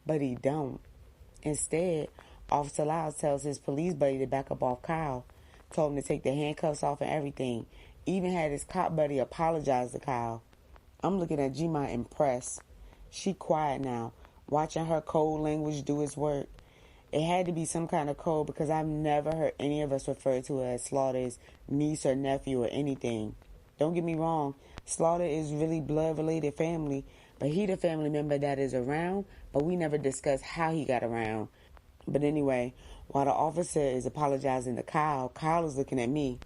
but he don't. Instead, Officer Lyles tells his police buddy to back up off Kyle, told him to take the handcuffs off and everything, even had his cop buddy apologize to Kyle. I'm looking at G-Ma impressed. She quiet now, watching her code language do its work. It had to be some kind of code because I've never heard any of us refer to her as Slaughter's niece or nephew or anything. Don't get me wrong, Slaughter is really blood-related family, but he the family member that is around, but we never discuss how he got around. But anyway, while the officer is apologizing to Kyle, Kyle is looking at me.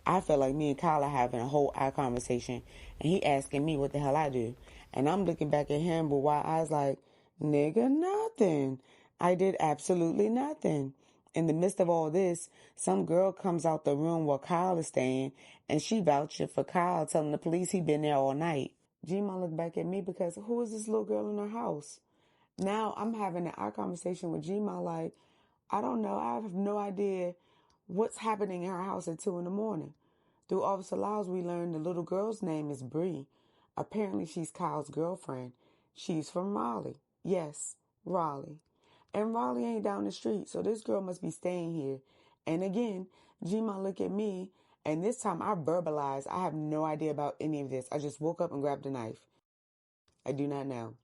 I feel like me and Kyle are having a whole eye conversation, and he asking me what the hell I do. And I'm looking back at him with wide eyes like, nigga, nothing. I did absolutely nothing. In the midst of all this, some girl comes out the room where Kyle is staying, and she vouching for Kyle, telling the police he been there all night. G-Ma looked back at me because who is this little girl in her house? Now I'm having an eye conversation with G-Ma like, I don't know. I have no idea what's happening in her house at 2 a.m. Through Officer Lyles, we learned the little girl's name is Bree. Apparently, she's Kyle's girlfriend. She's from Raleigh. Yes, Raleigh. And Raleigh ain't down the street, so this girl must be staying here. And again, G-Ma look at me, and this time I verbalized. I have no idea about any of this. I just woke up and grabbed a knife. I do not know.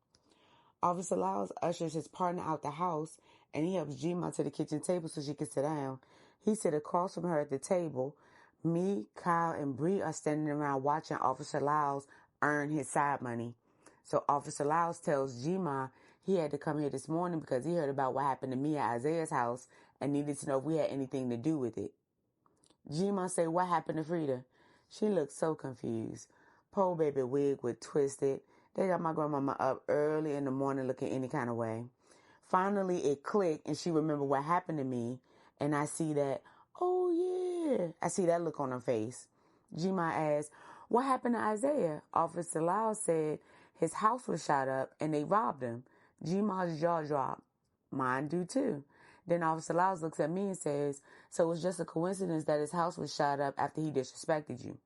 Officer Lyles ushers his partner out the house, and he helps G-Ma to the kitchen table so she can sit down. He sit across from her at the table. Me, Kyle, and Bree are standing around watching Officer Lyles earn his side money. So Officer Lyles tells G-Ma he had to come here this morning because he heard about what happened to me at Isaiah's house and needed to know if we had anything to do with it. G-Ma say, what happened to Frida? She looked so confused. Poor baby wig was twisted. They got my grandmama up early in the morning looking any kind of way. Finally, it clicked and she remembered what happened to me. And I see that, oh yeah. I see that look on her face. G-Ma asked, what happened to Isaiah? Officer Lyles said his house was shot up and they robbed him. G-Ma's jaw dropped. Mine do too. Then Officer Lyles looks at me and says, so it's just a coincidence that his house was shot up after he disrespected you.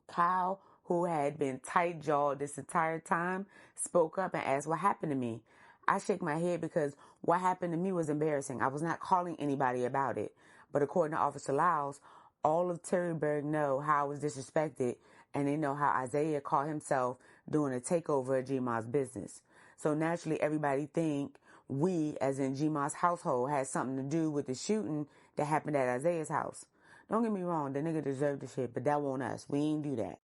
Kyle, who had been tight-jawed this entire time, spoke up and asked what happened to me. I shake my head because what happened to me was embarrassing. I was not calling anybody about it. But according to Officer Lyles, all of Terryburg know how I was disrespected, and they know how Isaiah caught himself doing a takeover of G-Ma's business. So naturally, everybody think we, as in G-Ma's household, had something to do with the shooting that happened at Isaiah's house. Don't get me wrong, the nigga deserved the shit, but that wasn't us. We ain't do that.